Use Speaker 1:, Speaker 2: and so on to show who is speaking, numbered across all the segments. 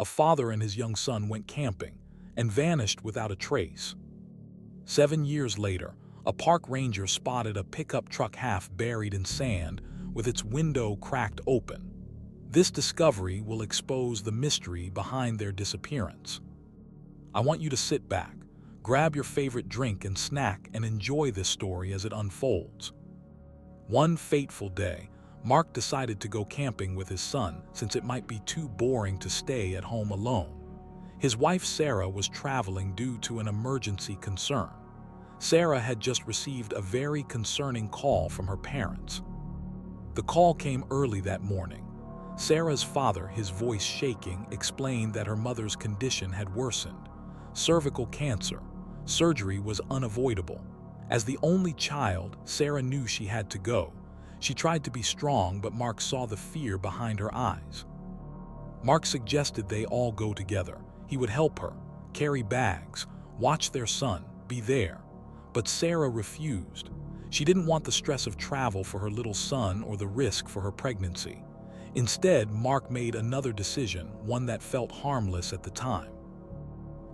Speaker 1: a father and his young son went camping and vanished without a trace. 7 years later, a park ranger spotted a pickup truck half buried in sand with its window cracked open. This discovery will expose the mystery behind their disappearance. I want you to sit back, grab your favorite drink and snack, and enjoy this story as it unfolds. One fateful day, Mark decided to go camping with his son since it might be too boring to stay at home alone. His wife Sarah was traveling due to an emergency concern. Sarah had just received a very concerning call from her parents. The call came early that morning. Sarah's father, his voice shaking, explained that her mother's condition had worsened. Cervical cancer. Surgery was unavoidable. As the only child, Sarah knew she had to go. She tried to be strong, but Mark saw the fear behind her eyes. Mark suggested they all go together. He would help her, carry bags, watch their son, be there. But Sarah refused. She didn't want the stress of travel for her little son or the risk for her pregnancy. Instead, Mark made another decision, one that felt harmless at the time.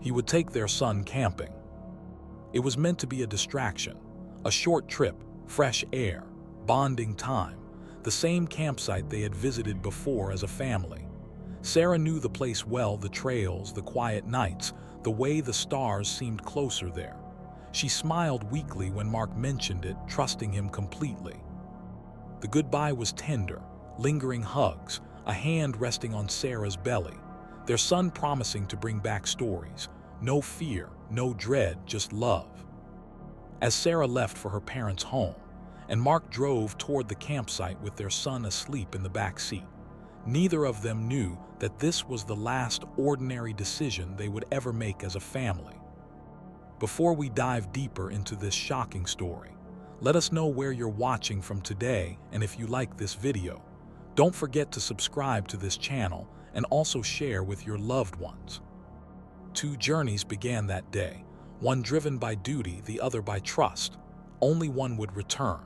Speaker 1: He would take their son camping. It was meant to be a distraction, a short trip, fresh air, bonding time, the same campsite they had visited before as a family. Sarah knew the place well, the trails, the quiet nights, the way the stars seemed closer there. She smiled weakly when Mark mentioned it, trusting him completely. The goodbye was tender, lingering hugs, a hand resting on Sarah's belly, their son promising to bring back stories. No fear, no dread, just love. As Sarah left for her parents' home, and Mark drove toward the campsite with their son asleep in the back seat, neither of them knew that this was the last ordinary decision they would ever make as a family. Before we dive deeper into this shocking story, let us know where you're watching from today, and if you like this video, don't forget to subscribe to this channel and also share with your loved ones. Two journeys began that day, one driven by duty, the other by trust. Only one would return.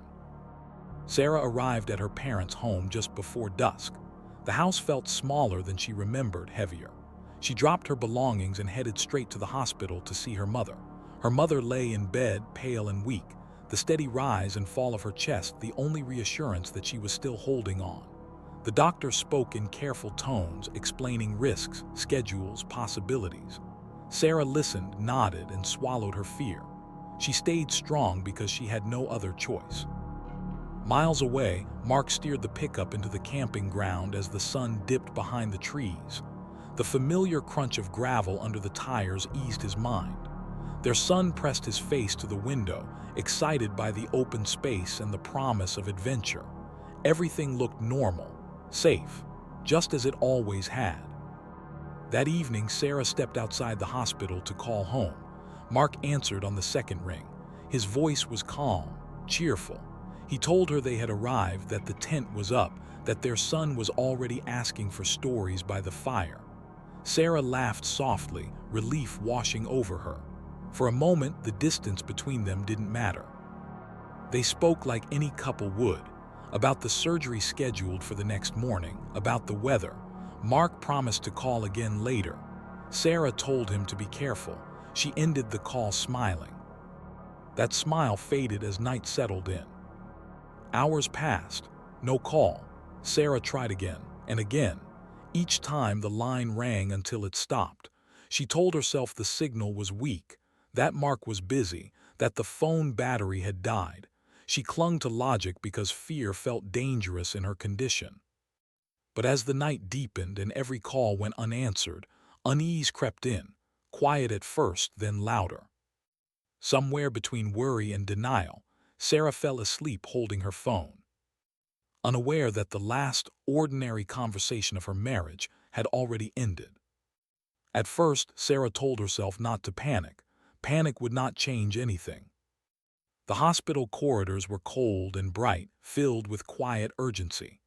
Speaker 1: Sarah arrived at her parents' home just before dusk. The house felt smaller than she remembered, heavier. She dropped her belongings and headed straight to the hospital to see her mother. Her mother lay in bed, pale and weak, the steady rise and fall of her chest the only reassurance that she was still holding on. The doctor spoke in careful tones, explaining risks, schedules, possibilities. Sarah listened, nodded, and swallowed her fear. She stayed strong because she had no other choice. Miles away, Mark steered the pickup into the camping ground as the sun dipped behind the trees. The familiar crunch of gravel under the tires eased his mind. Their son pressed his face to the window, excited by the open space and the promise of adventure. Everything looked normal, safe, just as it always had. That evening, Sarah stepped outside the hospital to call home. Mark answered on the second ring. His voice was calm, cheerful. He told her they had arrived, that the tent was up, that their son was already asking for stories by the fire. Sarah laughed softly, relief washing over her. For a moment, the distance between them didn't matter. They spoke like any couple would, about the surgery scheduled for the next morning, about the weather. Mark promised to call again later. Sarah told him to be careful. She ended the call smiling. That smile faded as night settled in. Hours passed. No call. Sarah tried again and again. Each time the line rang until it stopped. She told herself the signal was weak, that Mark was busy, that the phone battery had died. She clung to logic because fear felt dangerous in her condition. But as the night deepened and every call went unanswered, unease crept in, quiet at first, then louder. Somewhere between worry and denial, Sarah fell asleep holding her phone, unaware that the last ordinary conversation of her marriage had already ended. At first, Sarah told herself not to panic. Panic would not change anything. The hospital corridors were cold and bright, filled with quiet urgency.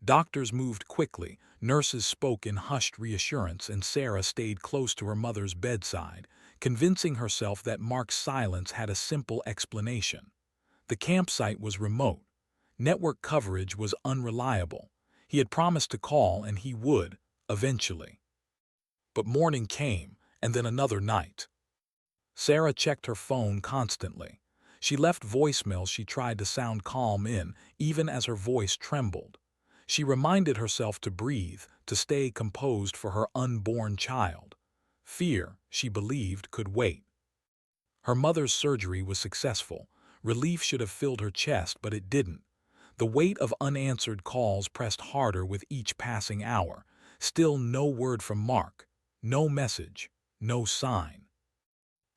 Speaker 1: Doctors moved quickly, nurses spoke in hushed reassurance, and Sarah stayed close to her mother's bedside, convincing herself that Mark's silence had a simple explanation. The campsite was remote. Network coverage was unreliable. He had promised to call, and he would, eventually. But morning came, and then another night. Sarah checked her phone constantly. She left voicemails she tried to sound calm in, even as her voice trembled. She reminded herself to breathe, to stay composed for her unborn child. Fear, she believed, could wait. Her mother's surgery was successful. Relief should have filled her chest, but it didn't. The weight of unanswered calls pressed harder with each passing hour. Still no word from Mark. No message. No sign.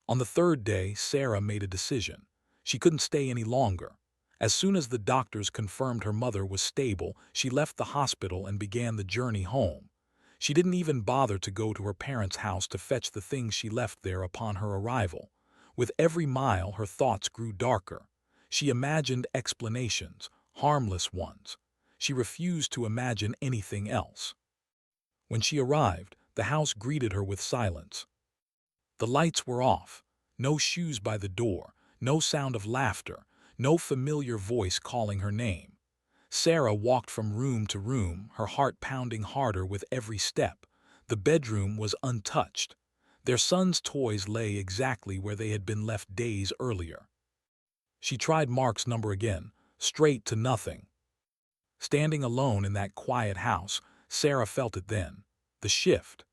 Speaker 1: On the third day, Sarah made a decision. She couldn't stay any longer. As soon as the doctors confirmed her mother was stable, she left the hospital and began the journey home. She didn't even bother to go to her parents' house to fetch the things she left there upon her arrival. With every mile, her thoughts grew darker. She imagined explanations, harmless ones. She refused to imagine anything else. When she arrived, the house greeted her with silence. The lights were off. No shoes by the door, no sound of laughter, no familiar voice calling her name. Sarah walked from room to room, her heart pounding harder with every step. The bedroom was untouched. Their son's toys lay exactly where they had been left days earlier. She tried Mark's number again, straight to nothing. Standing alone in that quiet house, Sarah felt it then. The shift.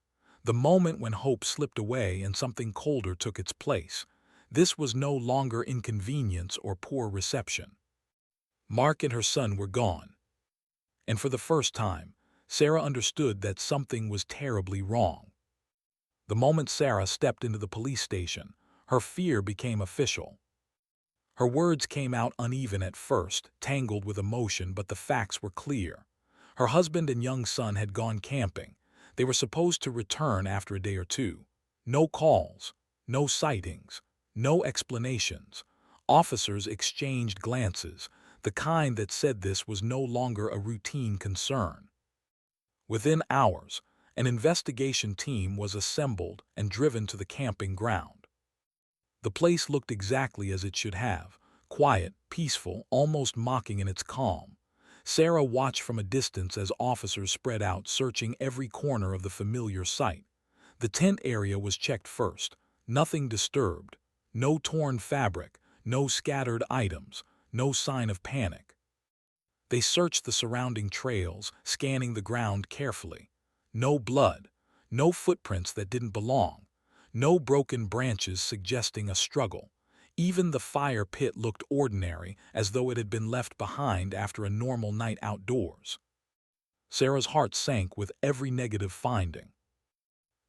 Speaker 1: The moment when hope slipped away and something colder took its place. This was no longer inconvenience or poor reception. Mark and her son were gone. And for the first time, Sarah understood that something was terribly wrong. The moment Sarah stepped into the police station, her fear became official. Her words came out uneven at first, tangled with emotion, but the facts were clear. Her husband and young son had gone camping. They were supposed to return after a day or two. No calls, no sightings, no explanations. Officers exchanged glances, the kind that said this was no longer a routine concern. Within hours, an investigation team was assembled and driven to the camping ground. The place looked exactly as it should have, quiet, peaceful, almost mocking in its calm. Sarah watched from a distance as officers spread out, searching every corner of the familiar site. The tent area was checked first. Nothing disturbed. No torn fabric, no scattered items, no sign of panic. They searched the surrounding trails, scanning the ground carefully. No blood, no footprints that didn't belong, no broken branches suggesting a struggle. Even the fire pit looked ordinary, as though it had been left behind after a normal night outdoors. Sarah's heart sank with every negative finding.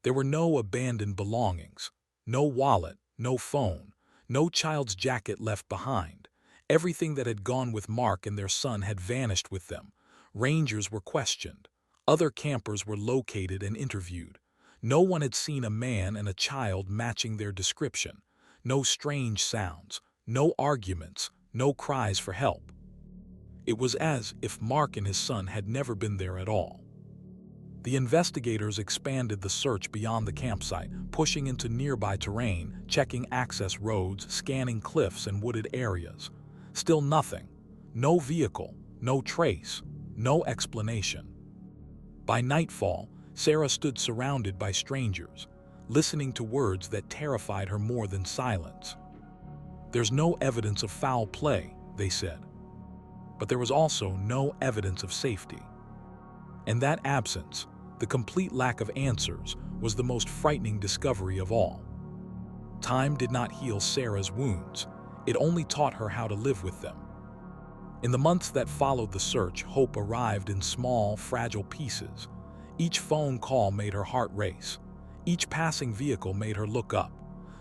Speaker 1: There were no abandoned belongings, no wallet, no phone, no child's jacket left behind. Everything that had gone with Mark and their son had vanished with them. Rangers were questioned. Other campers were located and interviewed. No one had seen a man and a child matching their description. No strange sounds, no arguments, no cries for help. It was as if Mark and his son had never been there at all. The investigators expanded the search beyond the campsite, pushing into nearby terrain, checking access roads, scanning cliffs and wooded areas. Still nothing. No vehicle, no trace, no explanation. By nightfall, Sarah stood surrounded by strangers, listening to words that terrified her more than silence. "There's no evidence of foul play," they said. But there was also no evidence of safety. And that absence, the complete lack of answers, was the most frightening discovery of all. Time did not heal Sarah's wounds. It only taught her how to live with them. In the months that followed the search, hope arrived in small, fragile pieces. Each phone call made her heart race. Each passing vehicle made her look up.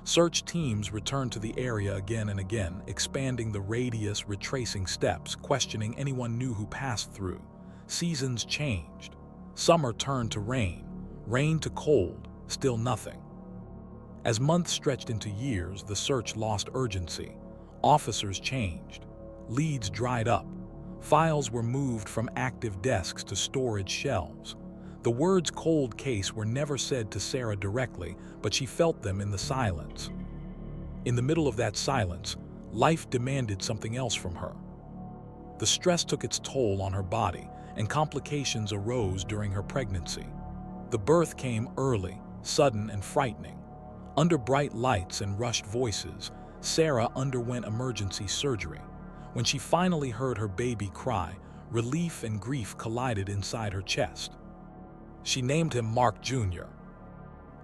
Speaker 1: Search teams returned to the area again and again, expanding the radius, retracing steps, questioning anyone new who passed through. Seasons changed. Summer turned to rain, rain to cold, still nothing. As months stretched into years, the search lost urgency. Officers changed. Leads dried up. Files were moved from active desks to storage shelves. The words "cold case" were never said to Sarah directly, but she felt them in the silence. In the middle of that silence, life demanded something else from her. The stress took its toll on her body, and complications arose during her pregnancy. The birth came early, sudden and frightening. Under bright lights and rushed voices, Sarah underwent emergency surgery. When she finally heard her baby cry, relief and grief collided inside her chest. She named him Mark Jr.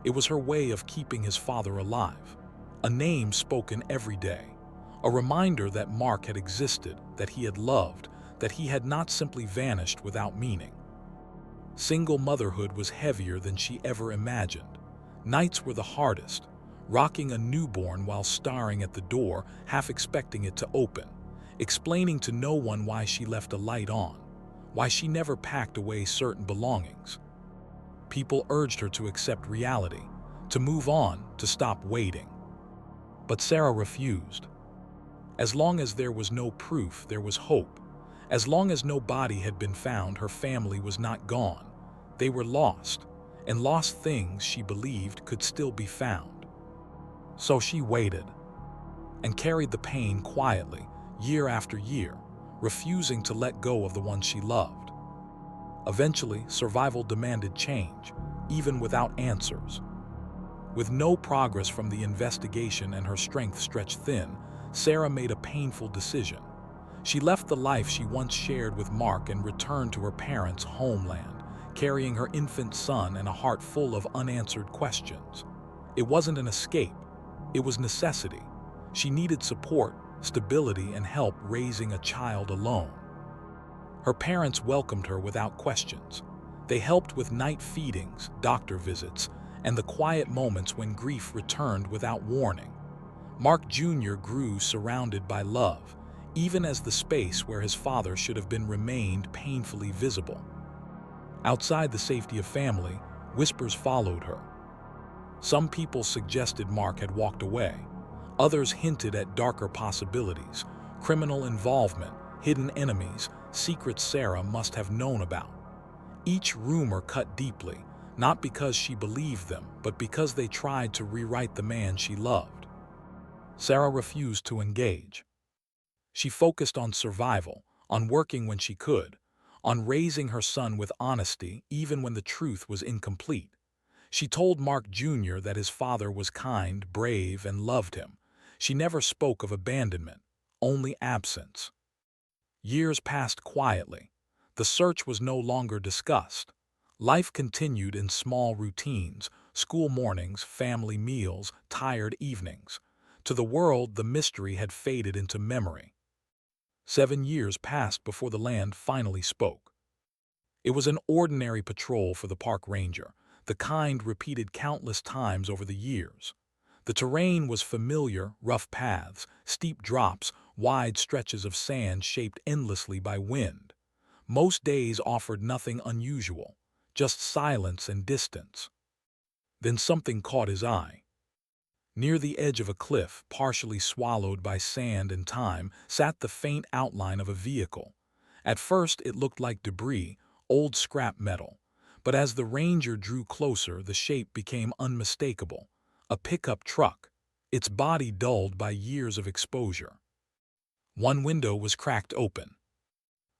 Speaker 1: It was her way of keeping his father alive, a name spoken every day, a reminder that Mark had existed, that he had loved, that he had not simply vanished without meaning. Single motherhood was heavier than she ever imagined. Nights were the hardest, rocking a newborn while staring at the door, half expecting it to open, explaining to no one why she left a light on, why she never packed away certain belongings. People urged her to accept reality, to move on, to stop waiting. But Sarah refused. As long as there was no proof, there was hope. As long as no body had been found, her family was not gone. They were lost, and lost things she believed could still be found. So she waited, and carried the pain quietly, year after year, refusing to let go of the one she loved. Eventually, survival demanded change, even without answers. With no progress from the investigation and her strength stretched thin, Sarah made a painful decision. She left the life she once shared with Mark and returned to her parents' homeland, carrying her infant son and a heart full of unanswered questions. It wasn't an escape, it was necessity. She needed support, stability, and help raising a child alone. Her parents welcomed her without questions. They helped with night feedings, doctor visits, and the quiet moments when grief returned without warning. Mark Jr. grew surrounded by love, even as the space where his father should have been remained painfully visible. Outside the safety of family, whispers followed her. Some people suggested Mark had walked away. Others hinted at darker possibilities, criminal involvement, hidden enemies, secrets Sarah must have known about. Each rumor cut deeply, not because she believed them, but because they tried to rewrite the man she loved. Sarah refused to engage. She focused on survival, on working when she could, on raising her son with honesty even when the truth was incomplete. She told Mark Jr. that his father was kind, brave, and loved him. She never spoke of abandonment, only absence. Years passed quietly. The search was no longer discussed. Life continued in small routines, school mornings, family meals, tired evenings. To the world, the mystery had faded into memory. 7 years passed before the land finally spoke. It was an ordinary patrol for the park ranger, the kind repeated countless times over the years. The terrain was familiar, rough paths, steep drops, wide stretches of sand shaped endlessly by wind. Most days offered nothing unusual, just silence and distance. Then something caught his eye. Near the edge of a cliff, partially swallowed by sand and time, sat the faint outline of a vehicle. At first it looked like debris, old scrap metal, but as the ranger drew closer, the shape became unmistakable. A pickup truck, its body dulled by years of exposure. One window was cracked open.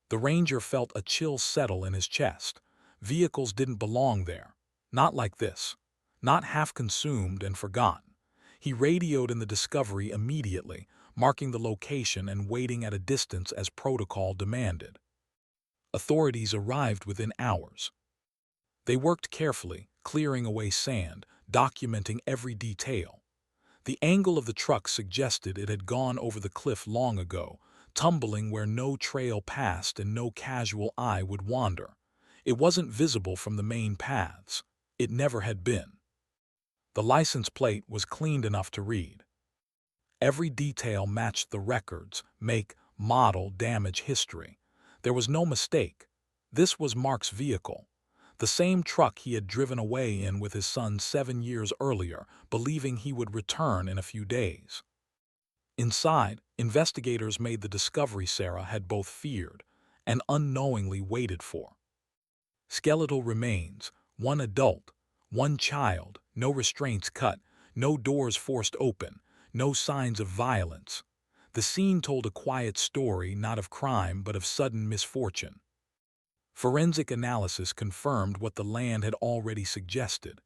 Speaker 1: The ranger felt a chill settle in his chest. Vehicles didn't belong there. Not like this. Not half-consumed and forgotten. He radioed in the discovery immediately, marking the location and waiting at a distance as protocol demanded. Authorities arrived within hours. They worked carefully, clearing away sand, documenting every detail. The angle of the truck suggested it had gone over the cliff long ago, tumbling where no trail passed and no casual eye would wander. It wasn't visible from the main paths. It never had been. The license plate was cleaned enough to read. Every detail matched the records, make, model, damage history. There was no mistake. This was Mark's vehicle. The same truck he had driven away in with his son 7 years earlier, believing he would return in a few days. Inside, investigators made the discovery Sarah had both feared and unknowingly waited for. Skeletal remains, one adult, one child, no restraints cut, no doors forced open, no signs of violence. The scene told a quiet story not of crime but of sudden misfortune. Forensic analysis confirmed what the land had already suggested.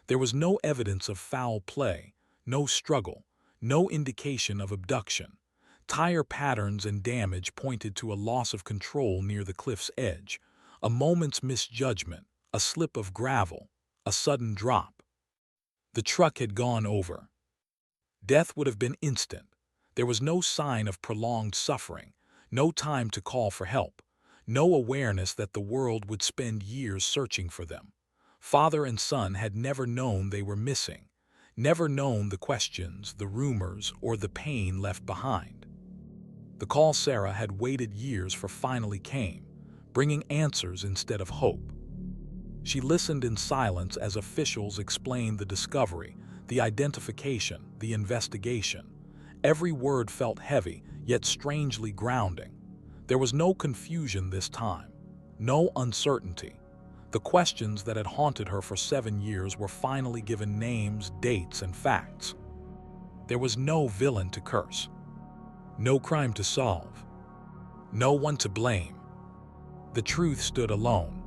Speaker 1: There was no evidence of foul play, no struggle, no indication of abduction. Tire patterns and damage pointed to a loss of control near the cliff's edge, a moment's misjudgment, a slip of gravel, a sudden drop. The truck had gone over. Death would have been instant. There was no sign of prolonged suffering, no time to call for help, no awareness that the world would spend years searching for them. Father and son had never known they were missing, never known the questions, the rumors, or the pain left behind. The call Sarah had waited years for finally came, bringing answers instead of hope. She listened in silence as officials explained the discovery, the identification, the investigation. Every word felt heavy, yet strangely grounding. There was no confusion this time, no uncertainty. The questions that had haunted her for 7 years were finally given names, dates, and facts. There was no villain to curse, no crime to solve, no one to blame. The truth stood alone.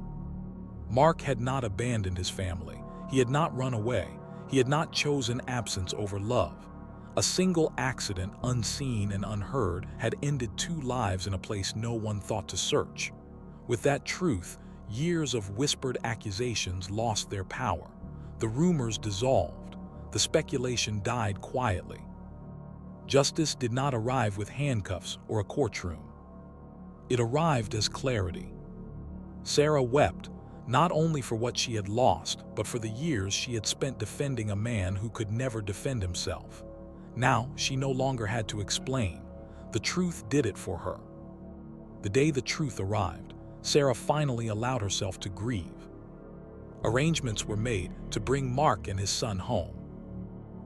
Speaker 1: Mark had not abandoned his family. He had not run away. He had not chosen absence over love. A single accident, unseen and unheard, had ended 2 lives in a place no one thought to search. With that truth, years of whispered accusations lost their power. The rumors dissolved. The speculation died quietly. Justice did not arrive with handcuffs or a courtroom. It arrived as clarity. Sarah wept, not only for what she had lost, but for the years she had spent defending a man who could never defend himself. Now, she no longer had to explain. The truth did it for her. The day the truth arrived, Sarah finally allowed herself to grieve. Arrangements were made to bring Mark and his son home.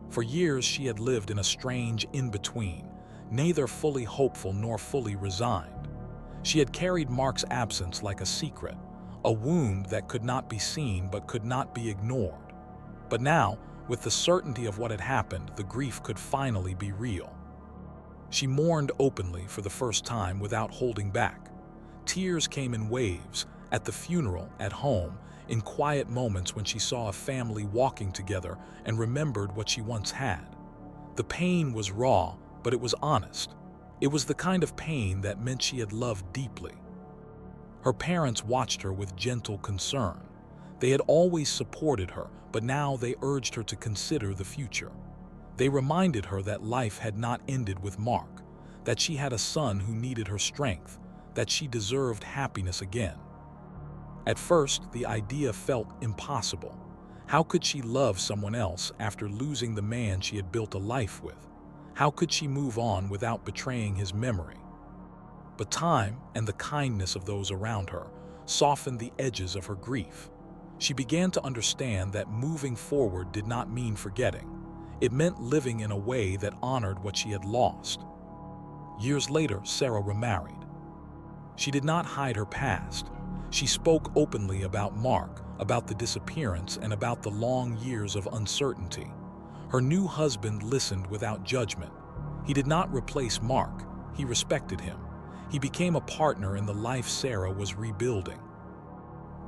Speaker 1: For years she had lived in a strange in-between, neither fully hopeful nor fully resigned. She had carried Mark's absence like a secret, a wound that could not be seen but could not be ignored. But now, with the certainty of what had happened, the grief could finally be real. She mourned openly for the first time without holding back. Tears came in waves, at the funeral, at home, in quiet moments when she saw a family walking together and remembered what she once had. The pain was raw, but it was honest. It was the kind of pain that meant she had loved deeply. Her parents watched her with gentle concern. They had always supported her, but now they urged her to consider the future. They reminded her that life had not ended with Mark, that she had a son who needed her strength, that she deserved happiness again. At first, the idea felt impossible. How could she love someone else after losing the man she had built a life with? How could she move on without betraying his memory? But time and the kindness of those around her softened the edges of her grief. She began to understand that moving forward did not mean forgetting. It meant living in a way that honored what she had lost. Years later, Sarah remarried. She did not hide her past. She spoke openly about Mark, about the disappearance, and about the long years of uncertainty. Her new husband listened without judgment. He did not replace Mark. He respected him. He became a partner in the life Sarah was rebuilding.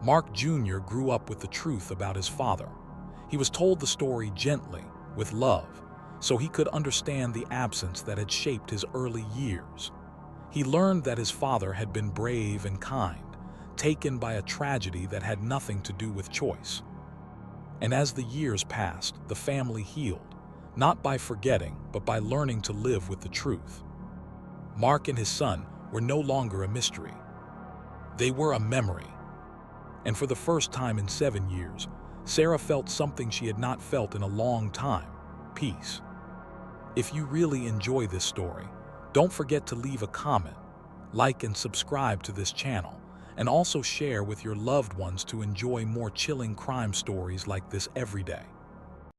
Speaker 1: Mark Jr. grew up with the truth about his father. He was told the story gently, with love, so he could understand the absence that had shaped his early years. He learned that his father had been brave and kind, taken by a tragedy that had nothing to do with choice. And as the years passed, the family healed, not by forgetting, but by learning to live with the truth. Mark and his son were no longer a mystery. They were a memory. And for the first time in 7 years, Sarah felt something she had not felt in a long time: peace. If you really enjoy this story, don't forget to leave a comment, like and subscribe to this channel, and also share with your loved ones to enjoy more chilling crime stories like this every day.